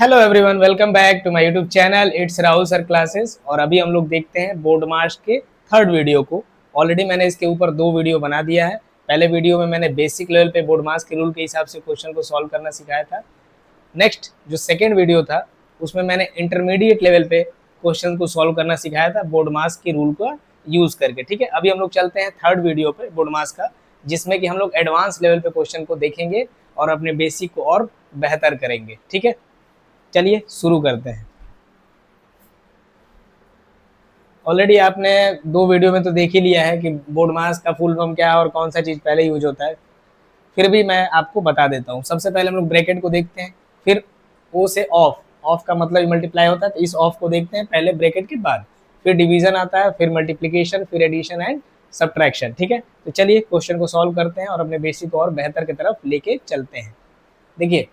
Hello everyone, welcome back to my YouTube channel. It's Rahul sir classes. और अभी हम लोग देखते हैं बोर्ड मार्क्स के थर्ड वीडियो को। ऑलरेडी मैंने इसके ऊपर दो वीडियो बना दिया है। पहले वीडियो में मैंने बेसिक लेवल पे बोर्ड मार्क्स के रूल के हिसाब से क्वेश्चन को सॉल्व करना सिखाया था। नेक्स्ट जो सेकेंड वीडियो था उसमें मैंने इंटरमीडिएट लेवल पे क्वेश्चन को सॉल्व करना सिखाया था बोर्ड मार्क्स के रूल का यूज करके। ठीक है, अभी हम लोग चलते हैं थर्ड वीडियो पे बोर्ड मार्क्स का, जिसमें कि हम लोग एडवांस लेवल पे क्वेश्चन को देखेंगे और अपने बेसिक को और बेहतर करेंगे। ठीक है, चलिए शुरू करते हैं। ऑलरेडी आपने दो वीडियो में तो देख ही लिया है कि बोर्ड मास का फुल फॉर्म क्या है और कौन सा चीज़ पहले यूज होता है। फिर भी मैं आपको बता देता हूँ। सबसे पहले हम लोग ब्रैकेट को देखते हैं, फिर ओ से ऑफ। ऑफ का मतलब मल्टीप्लाई होता है, तो इस ऑफ को देखते हैं पहले ब्रैकेट के बाद। फिर डिवीजन आता है, फिर मल्टीप्लीकेशन, फिर एडिशन एंड सब्ट्रैक्शन। ठीक है, तो चलिए क्वेश्चन को सॉल्व करते हैं और अपने बेसिक को और बेहतर की तरफ लेके चलते हैं। देखिए,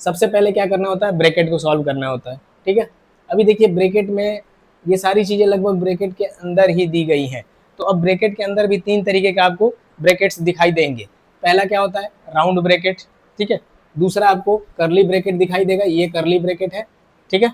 सबसे पहले क्या करना होता है, ब्रैकेट को सॉल्व करना होता है। ठीक है, अभी देखिए ब्रैकेट में ये सारी चीज़ें लगभग ब्रैकेट के अंदर ही दी गई हैं। तो अब ब्रैकेट के अंदर भी तीन तरीके का आपको ब्रैकेट्स दिखाई देंगे। पहला क्या होता है, राउंड ब्रैकेट। ठीक है, दूसरा आपको करली ब्रैकेट दिखाई देगा, ये करली ब्रैकेट है। ठीक है,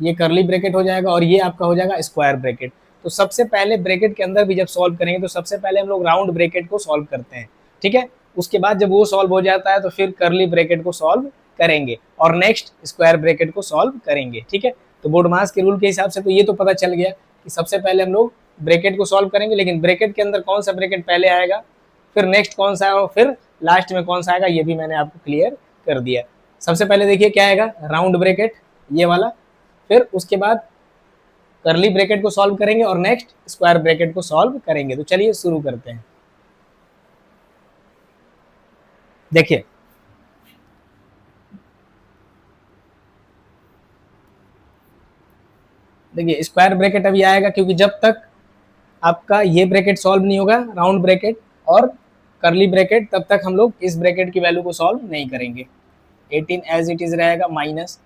ये करली ब्रैकेट हो जाएगा और ये आपका हो जाएगा स्क्वायर ब्रैकेट। तो सबसे पहले ब्रैकेट के अंदर भी जब सॉल्व करेंगे तो सबसे पहले हम लोग राउंड ब्रैकेट को सॉल्व करते हैं। ठीक है, उसके बाद जब वो सॉल्व हो जाता है तो फिर करली ब्रैकेट को सॉल्व करेंगे और नेक्स्ट स्क्वायर ब्रैकेट को सॉल्व करेंगे। ठीक है, तो बोर्ड मास के रूल के हिसाब से तो ये तो पता चल गया कि सबसे पहले हम लोग ब्रैकेट को सॉल्व करेंगे, लेकिन ब्रैकेट के अंदर कौन सा ब्रैकेट पहले आएगा, फिर नेक्स्ट कौन सा आएगा, फिर लास्ट में कौन सा आएगा, ये भी मैंने आपको क्लियर कर दिया। सबसे पहले देखिए क्या आएगा, राउंड ब्रैकेट ये वाला। फिर उसके बाद करली ब्रैकेट को सॉल्व करेंगे और नेक्स्ट स्क्वायर ब्रैकेट को सॉल्व करेंगे। तो चलिए शुरू करते हैं। देखिए, देखिए स्क्वायर ब्रैकेट अभी आएगा क्योंकि जब तक आपका ये ब्रैकेट सॉल्व नहीं होगा, राउंड ब्रैकेट और करली ब्रैकेट, तब तक हम लोग इस ब्रैकेट की वैल्यू को सॉल्व नहीं करेंगे। 18 एज इट इज रहेगा, माइनस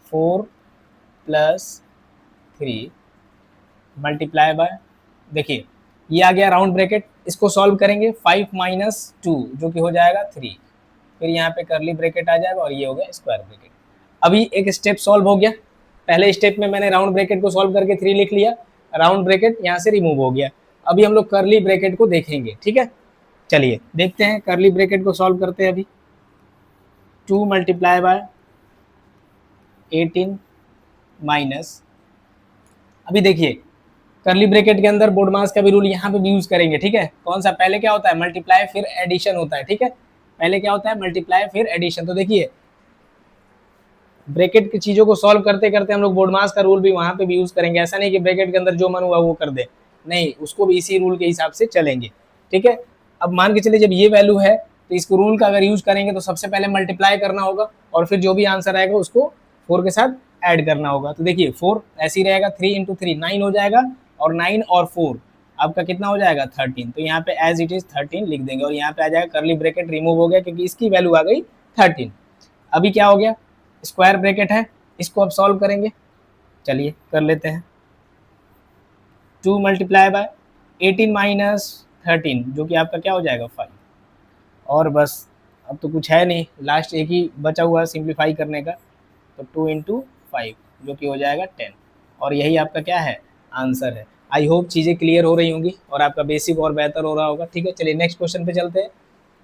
4+3 मल्टीप्लाई बाय, देखिए ये आ गया राउंड ब्रैकेट। इसको सॉल्व करेंगे, 5 - 2 जो कि हो जाएगा 3। फिर यहाँ पे करली ब्रैकेट आ जाएगा और ये हो गया स्क्वायर ब्रैकेट। अभी एक स्टेप सॉल्व हो गया। पहले स्टेप में मैंने राउंड ब्रैकेट को सॉल्व करके 3 लिख लिया, राउंड ब्रैकेट यहाँ से रिमूव हो गया। अभी हम लोग करली ब्रैकेट को देखेंगे। ठीक है, चलिए देखते हैं, करली ब्रैकेट को सॉल्व करते हैं। अभी 2 × 18 - अभी देखिए करली ब्रैकेट के अंदर बोर्ड मास का भी रूल यहाँ पे भी यूज करेंगे। ठीक है, कौन सा, पहले क्या होता है, मल्टीप्लाई फिर एडिशन होता है। ठीक है, पहले क्या होता है, मल्टीप्लाई फिर एडिशन। तो देखिए ब्रैकेट की चीजों को सॉल्व करते करते हम लोग बोर्ड मास का रूल भी वहां पे भी यूज करेंगे। ऐसा नहीं कि ब्रैकेट के अंदर जो मन हुआ वो कर दे, नहीं, उसको भी इसी रूल के हिसाब से चलेंगे। ठीक है, अब मान के चलिए जब ये वैल्यू है तो इसको रूल का अगर यूज करेंगे तो सबसे पहले मल्टीप्लाई करना होगा और फिर जो भी आंसर आएगा उसको 4 के साथ ऐड करना होगा। तो देखिए 4 ऐसे ही रहेगा, 3 × 3 9 हो जाएगा और 9 और 4 आपका कितना हो जाएगा, 13। तो यहाँ पे एज इट इज 13 लिख देंगे और यहाँ पे आ जाएगा करली ब्रैकेट रिमूव हो गया क्योंकि इसकी वैल्यू आ गई 13। अभी क्या हो गया, स्क्वायर ब्रैकेट है, इसको अब सॉल्व करेंगे। चलिए कर लेते हैं। 2 × 18 - 13 जो कि आपका क्या हो जाएगा, 5। और बस अब तो कुछ है नहीं, लास्ट एक ही बचा हुआ है सिंप्लीफाई करने का। तो 2 × 5 जो कि हो जाएगा 10 और यही आपका क्या है, आंसर है। आई होप चीज़ें क्लियर हो रही होंगी और आपका बेसिक और बेहतर हो रहा होगा। ठीक है, चलिए नेक्स्ट क्वेश्चन पे चलते हैं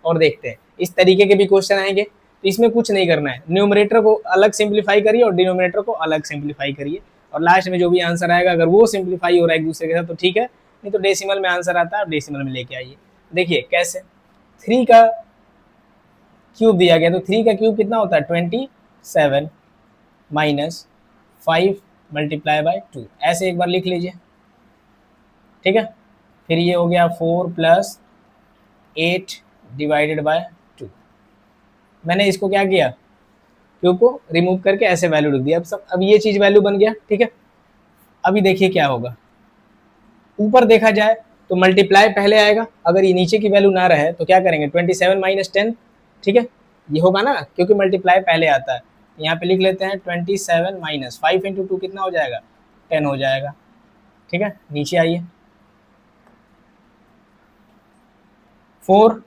और देखते हैं। इस तरीके के भी क्वेश्चन आएंगे तो इसमें कुछ नहीं करना है, न्यूमरेटर को अलग सिंप्लीफाई करिए और डिनोमिनेटर को अलग सिंप्लीफाई करिए और लास्ट में जो भी आंसर आएगा अगर वो सिंप्लीफाई हो रहा है एक दूसरे के साथ तो ठीक है, नहीं तो डेसिमल में आंसर आता है, आप डेसिमल में लेके आइए। देखिए कैसे, 3 का क्यूब दिया गया तो 3 का क्यूब कितना होता है, 27 - 5 × 2 ऐसे एक बार लिख लीजिए। ठीक है, फिर ये हो गया 4+8/2। मैंने इसको क्या किया, क्यूब को रिमूव करके ऐसे वैल्यू लिख दिया। अब ये चीज वैल्यू बन गया। ठीक है, अभी देखिए क्या होगा, ऊपर देखा जाए तो मल्टीप्लाई पहले आएगा, अगर ये नीचे की वैल्यू ना रहे तो क्या करेंगे, 27 - 10। ठीक है, ये होगा ना क्योंकि मल्टीप्लाई पहले आता है। यहाँ पे लिख लेते हैं 27 - 5 × 2 कितना हो जाएगा, 10 हो जाएगा। ठीक है, नीचे आइए, 4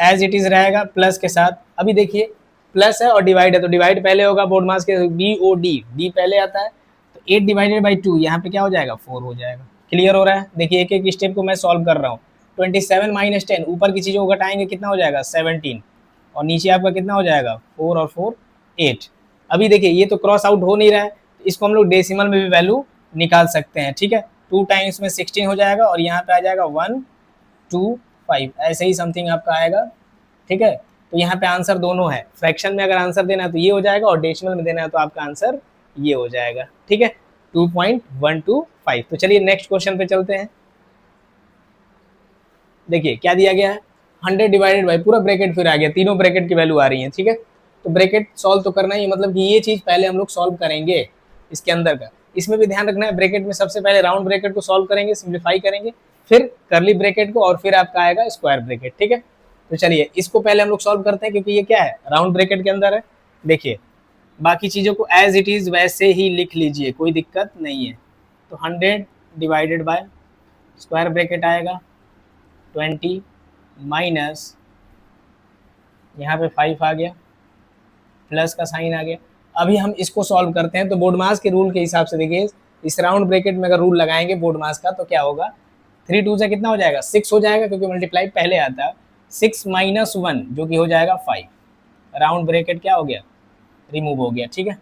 एज इट इज रहेगा प्लस के साथ। अभी देखिए प्लस है और डिवाइड है, तो डिवाइड पहले होगा बोर्ड मास के, BOD पहले आता है, तो 8 डिवाइडेड बाई 2 यहाँ पे क्या हो जाएगा 4 हो जाएगा। क्लियर हो रहा है? देखिए एक एक स्टेप को मैं सॉल्व कर रहा हूँ। 27 माइनस 10, ऊपर की चीज़ों को घटाएंगे कितना हो जाएगा 17, और नीचे आपका कितना हो जाएगा 4 और 4 8। अभी देखिए ये तो क्रॉस आउट हो नहीं रहा है, इसको हम लोग डेसिमल में भी वैल्यू निकाल सकते हैं। ठीक है, 2 टाइम्स में 16 हो जाएगा और यहाँ पे आ जाएगा 1 2 5, ऐसे ही समथिंग आपका आएगा। ठीक है, तो यहाँ पे आंसर दोनों है। फ्रैक्शन में अगर आंसर देना है तो ये हो जाएगा, और डेसिमल में देना है तो आपका आंसर ये हो जाएगा। ठीक है, 2.125। तो चलिए नेक्स्ट क्वेश्चन पे चलते हैं। देखिए क्या दिया गया है, 100 डिवाइडेड बाई, पूरा ब्रैकेट फिर आ गया, तीनों ब्रैकेट की वैल्यू आ रही है। ठीक है, तो ब्रैकेट सॉल्व तो करना ही, मतलब कि ये चीज पहले हम लोग सॉल्व करेंगे इसके अंदर का। इसमें भी ध्यान रखना है, ब्रैकेट में सबसे पहले राउंड ब्रैकेट को सॉल्व करेंगे, सिंप्लीफाई करेंगे, फिर करली ब्रैकेट को, और फिर आपका आएगा स्क्वायर ब्रैकेट। ठीक है, तो चलिए इसको पहले हम लोग सॉल्व करते हैं, क्योंकि ये क्या है राउंड ब्रैकेट के अंदर है। देखिए बाकी चीज़ों को एज इट इज़ वैसे ही लिख लीजिए, कोई दिक्कत नहीं है। तो 100 डिवाइडेड बाय स्क्वायर ब्रैकेट आएगा 20 माइनस, यहाँ पे 5 आ गया, प्लस का साइन आ गया। अभी हम इसको सॉल्व करते हैं। तो बोर्डमास के रूल के हिसाब से देखिए, इस राउंड ब्रैकेट में अगर रूल लगाएंगे बोर्डमास का तो क्या होगा, 3 2 से कितना हो जाएगा 6 हो जाएगा, क्योंकि मल्टीप्लाई पहले आता है। 6 माइनस 1 जो कि हो जाएगा 5, राउंड ब्रैकेट क्या हो गया रिमूव हो गया। ठीक है,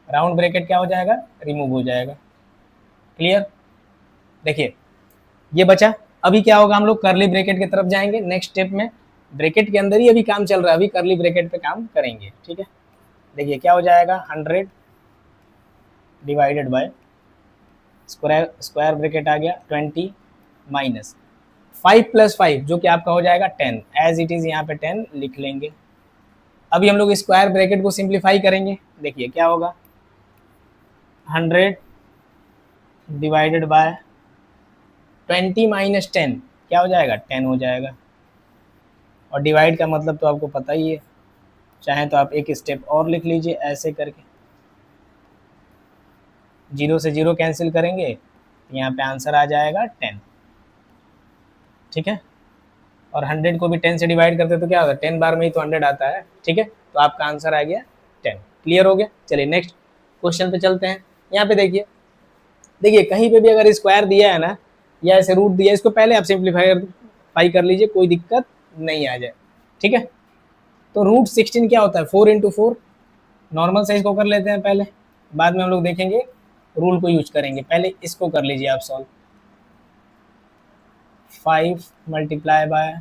राउंड ब्रैकेट क्या हो जाएगा रिमूव हो जाएगा। क्लियर? देखिए ये बचा। अभी क्या होगा, हम लोग करली ब्रैकेट की तरफ जाएंगे नेक्स्ट स्टेप में। ब्रैकेट के अंदर ही अभी काम चल रहा है, अभी करली ब्रैकेट पे काम करेंगे। ठीक है, देखिए क्या हो जाएगा 100 डिवाइडेड बाय स्क्वायर ब्रैकेट आ गया 20 माइनस 5 प्लस 5 जो कि आपका हो जाएगा 10, एज इट इज यहाँ पे 10 लिख लेंगे। अभी हम लोग स्क्वायर ब्रैकेट को सिंप्लीफाई करेंगे। देखिए क्या होगा, 100 डिवाइडेड बाय 20 माइनस 10 क्या हो जाएगा 10 हो जाएगा। और डिवाइड का मतलब तो आपको पता ही है, चाहे तो आप एक स्टेप और लिख लीजिए ऐसे करके, 0 से 0 कैंसिल करेंगे, यहाँ पे आंसर आ जाएगा 10। ठीक है, और 100 को भी 10 से डिवाइड करते तो क्या होगा, 10 बार में ही तो 100 आता है। ठीक है, तो आपका आंसर आ गया 10। क्लियर हो गया? चलिए नेक्स्ट क्वेश्चन पे चलते हैं। यहाँ पे देखिए कहीं पे भी अगर स्क्वायर दिया है ना, या ऐसे रूट दिया है, इसको पहले आप सिंप्लीफाई कर लीजिए, कोई दिक्कत नहीं आ जाए। ठीक है, तो रूट 16 क्या होता है 4 इंटू 4, नॉर्मल साइज को कर लेते हैं पहले, बाद में हम लोग देखेंगे रूल को यूज करेंगे। पहले इसको कर लीजिए आप solve. 5 multiply by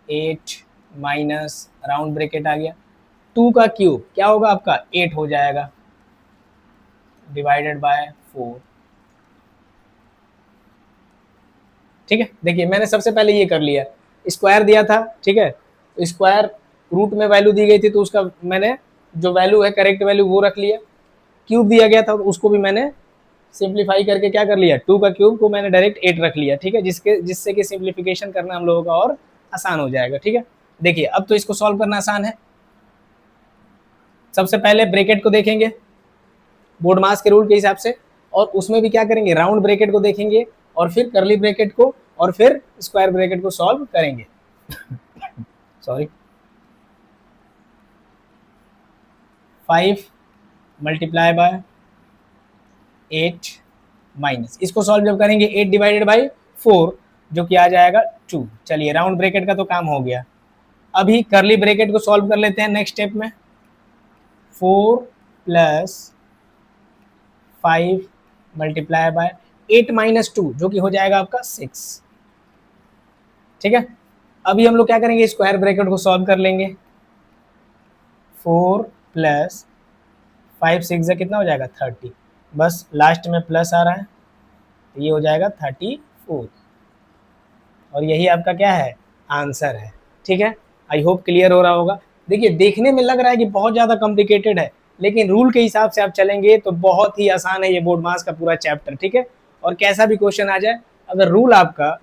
8 minus round bracket आ गया 2 का क्यूब क्या होगा आपका 8 हो जाएगा, डिवाइडेड बाय 4। ठीक है, देखिए मैंने सबसे पहले ये कर लिया, स्क्वायर दिया था। ठीक है, तो स्क्वायर रूट में वैल्यू दी गई थी, तो उसका मैंने जो वैल्यू है करेक्ट वैल्यू वो रख लिया। क्यूब दिया गया था, तो उसको भी मैंने सिंप्लीफाई करके क्या कर लिया, 2 का क्यूब को मैंने डायरेक्ट 8 रख लिया। ठीक है, जिससे कि सिंप्लीफिकेशन करना हम लोगों का और आसान हो जाएगा। ठीक है, देखिए अब तो इसको सॉल्व करना आसान है। सबसे पहले ब्रैकेट को देखेंगे बोर्ड मास के रूल के हिसाब से, और उसमें भी क्या करेंगे राउंड ब्रैकेट को देखेंगे, और फिर करली ब्रैकेट को, और फिर स्क्वायर ब्रैकेट को सॉल्व करेंगे। सॉरी, 5 मल्टीप्लाई बाय 8 माइनस, इसको सॉल्व जब करेंगे 8 डिवाइडेड बाई 4 जो कि आ जाएगा 2। चलिए राउंड ब्रैकेट का तो काम हो गया। अभी करली ब्रैकेट को सॉल्व कर लेते हैं नेक्स्ट स्टेप में। 4 प्लस 5 मल्टीप्लाई बाय 8 माइनस 2 जो कि हो जाएगा आपका 6। ठीक है, अभी हम लोग क्या करेंगे स्क्वायर ब्रैकेट को सॉल्व कर लेंगे। 4 प्लस 5 6 कितना हो जाएगा 30, बस लास्ट में प्लस आ रहा है, तो ये हो जाएगा 34, और यही आपका क्या है आंसर है। ठीक है, आई होप क्लियर हो रहा होगा। देखिए देखने में लग रहा है कि बहुत ज़्यादा कॉम्प्लिकेटेड है, लेकिन रूल के हिसाब से आप चलेंगे तो बहुत ही आसान है ये बोर्ड मास का पूरा चैप्टर। ठीक है, और कैसा भी क्वेश्चन आ जाए, अगर रूल आपका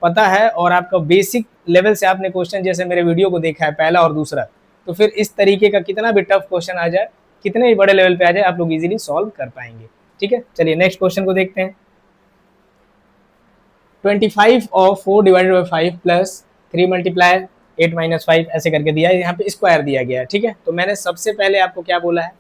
पता है और आपका बेसिक लेवल से आपने क्वेश्चन जैसे मेरे वीडियो को देखा है पहला और दूसरा, तो फिर इस तरीके का कितना भी टफ क्वेश्चन आ जाए, कितने भी बड़े लेवल पे आ जाए, आप लोग इजीली सॉल्व कर पाएंगे। ठीक है, चलिए नेक्स्ट क्वेश्चन को देखते हैं। 25 of 4 divided by 5 plus 3 multiply 8 minus 5 ऐसे करके दिया है, यहाँ पे स्क्वायर दिया गया है। ठीक है, तो मैंने सबसे पहले आपको क्या बोला है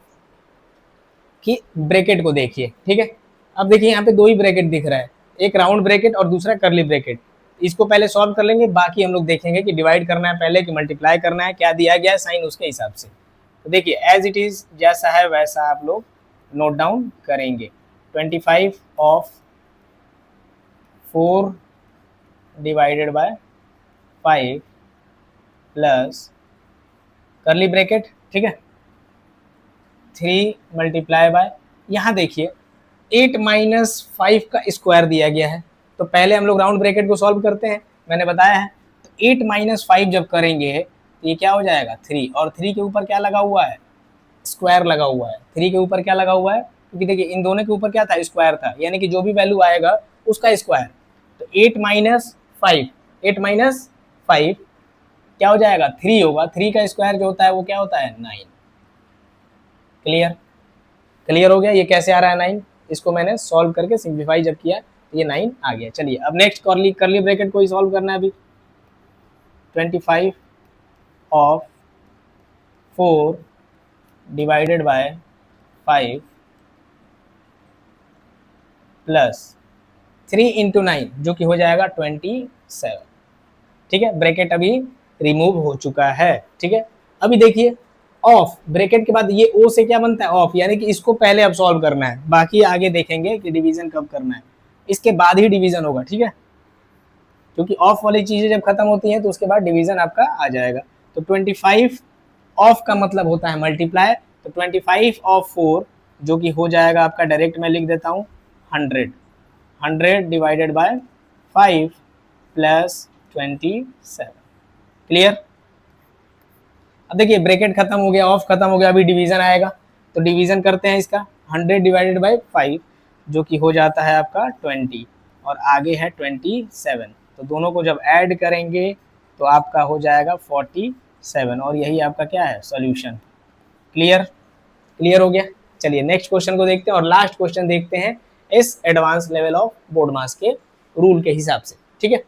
कि ब्रैकेट को देखिए। ठीक है, अब देखिए यहाँ पे दो ही ब्रैकेट दिख रहा है, एक राउंड ब्रैकेट और दूसरा कर्ली ब्रैकेट। इसको पहले सॉल्व कर लेंगे, बाकी हम लोग देखेंगे कि डिवाइड करना है पहले कि मल्टीप्लाई करना है, क्या दिया गया है साइन उसके हिसाब से। तो देखिए एज इट इज जैसा है वैसा आप लोग नोट डाउन करेंगे। 25 of 4 divided by 5 plus curly bracket, ठीक है, 3 मल्टीप्लाई बाय, यहाँ देखिए 8 माइनस 5 का स्क्वायर दिया गया है। तो पहले हम लोग राउंड ब्रैकेट को सॉल्व करते हैं, मैंने बताया है। तो 8 माइनस 5 जब करेंगे तो ये क्या हो जाएगा 3, और 3 के ऊपर क्या लगा हुआ है स्क्वायर लगा हुआ है। 3 के ऊपर क्या लगा हुआ है, क्योंकि देखिए इन दोनों के ऊपर क्या था स्क्वायर था, यानी कि जो भी वैल्यू आएगा उसका स्क्वायर। तो 8 माइनस 5, 8 माइनस 5 क्या हो जाएगा 3 होगा। 3 का स्क्वायर जो होता है वो क्या होता है 9। क्लियर, क्लियर हो गया ये कैसे आ रहा है 9, इसको मैंने सॉल्व करके सिंप्लीफाई जब किया तो ये 9 आ गया। चलिए अब नेक्स्ट कर्ली ब्रैकेट को ही सॉल्व करना है अभी। 25 of 4 divided by 5 plus 3 into 9 जो कि हो जाएगा 27। ठीक है, ब्रैकेट अभी रिमूव हो चुका है। ठीक है, अभी देखिए ऑफ ब्रैकेट के बाद ये ओ से क्या बनता है ऑफ, यानी कि इसको पहले अब सॉल्व करना है, बाकी आगे देखेंगे कि डिवीजन कब करना है, इसके बाद ही डिवीजन होगा। ठीक है, क्योंकि ऑफ वाली चीजें जब खत्म होती हैं तो उसके बाद डिवीजन आपका आ जाएगा। तो 25 ऑफ का मतलब होता है मल्टीप्लाई, तो 25 ऑफ 4 जो कि हो जाएगा आपका, डायरेक्ट मैं लिख देता हूँ 100, 100 डिवाइडेड बाय 5 प्लस 27। क्लियर, अब देखिए ब्रैकेट खत्म हो गया, ऑफ खत्म हो गया, अभी डिवीजन आएगा। तो डिवीजन करते हैं इसका, 100 डिवाइडेड बाई 5 जो कि हो जाता है आपका 20 और आगे है 27। तो दोनों को जब ऐड करेंगे तो आपका हो जाएगा 47 और यही आपका क्या है सॉल्यूशन। क्लियर, क्लियर हो गया। चलिए नेक्स्ट क्वेश्चन को देखते हैं और लास्ट क्वेश्चन देखते हैं इस एडवांस लेवल ऑफ बोर्ड मास के रूल के हिसाब से। ठीक है,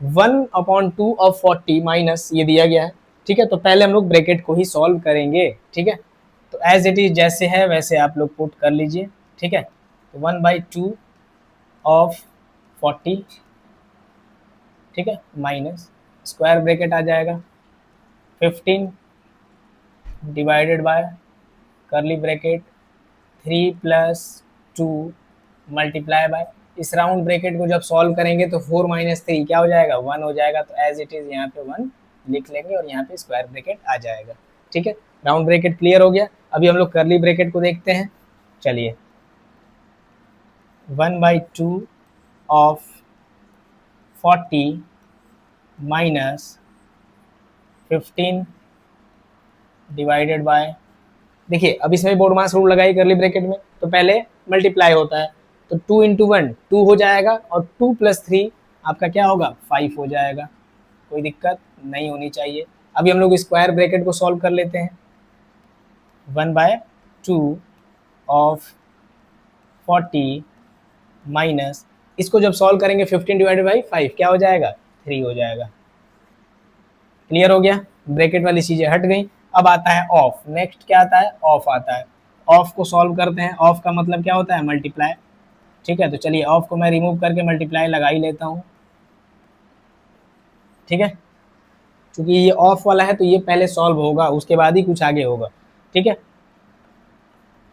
1/2 ऑफ 40 माइनस ये दिया गया है। ठीक है, तो पहले हम लोग ब्रैकेट को ही सॉल्व करेंगे। ठीक है, तो एज इट इज जैसे है वैसे आप लोग पुट कर लीजिए। ठीक है, तो 1/2 ऑफ 40, ठीक है, माइनस स्क्वायर ब्रैकेट आ जाएगा 15 divided by curly bracket 3 plus 2 multiply by, इस राउंड ब्रैकेट को जब सॉल्व करेंगे तो 4 माइनस 3 क्या हो जाएगा 1 हो जाएगा। तो एज इट इज यहाँ पे 1 लिख लेंगे और यहाँ पे स्क्वायर ब्रैकेट आ जाएगा। ठीक है, राउंड ब्रैकेट क्लियर हो गया। अभी हम लोग कर्ली ब्रैकेट को देखते हैं। चलिए 1/2 ऑफ 40 माइनस 15 डिवाइडेड बाय, देखिए अब इसमें बोर्ड मास रूल लगाई कर्ली ब्रैकेट में, तो पहले मल्टीप्लाई होता है तो 2 इंटू 1 2 हो जाएगा और 2 प्लस 3 आपका क्या होगा 5 हो जाएगा। कोई दिक्कत नहीं होनी चाहिए। अभी हम लोग स्क्वायर ब्रैकेट को सॉल्व कर लेते हैं। 1/2 ऑफ 40 माइनस, इसको जब सॉल्व करेंगे 15 डिवाइडेड बाई 5 क्या हो जाएगा 3 हो जाएगा। क्लियर हो गया, ब्रैकेट वाली चीजें हट गई। अब आता है ऑफ, नेक्स्ट क्या आता है ऑफ आता है। ऑफ को सॉल्व करते हैं, ऑफ का मतलब क्या होता है मल्टीप्लाई। ठीक है, तो चलिए ऑफ को मैं रिमूव करके मल्टीप्लाई लगा ही लेता हूँ। ठीक है, क्योंकि ये ऑफ वाला है तो ये पहले सॉल्व होगा उसके बाद ही कुछ आगे होगा। ठीक है,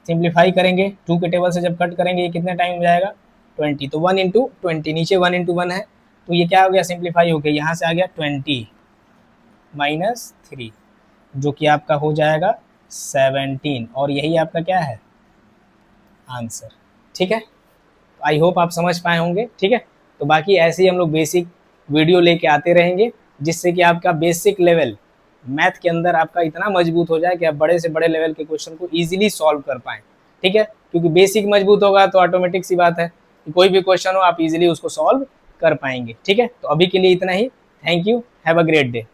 सिंप्लीफाई करेंगे 2 के टेबल से जब कट करेंगे ये कितने टाइम हो जाएगा 20, तो 1 इंटू 20, नीचे 1 इंटू 1 है तो ये क्या हो गया सिंप्लीफाई हो गया, यहाँ से आ गया 20 माइनस 3 जो कि आपका हो जाएगा 17 और यही आपका क्या है आंसर। ठीक है, आई होप आप समझ पाए होंगे। ठीक है, तो बाकी ऐसे ही हम लोग बेसिक वीडियो लेके आते रहेंगे जिससे कि आपका बेसिक लेवल मैथ के अंदर आपका इतना मजबूत हो जाए कि आप बड़े से बड़े लेवल के क्वेश्चन को इजीली सॉल्व कर पाएं। ठीक है, क्योंकि बेसिक मजबूत होगा तो ऑटोमेटिक सी बात है कि कोई भी क्वेश्चन हो आप इजीली उसको सॉल्व कर पाएंगे। ठीक है, तो अभी के लिए इतना ही। Thank you, have a great day.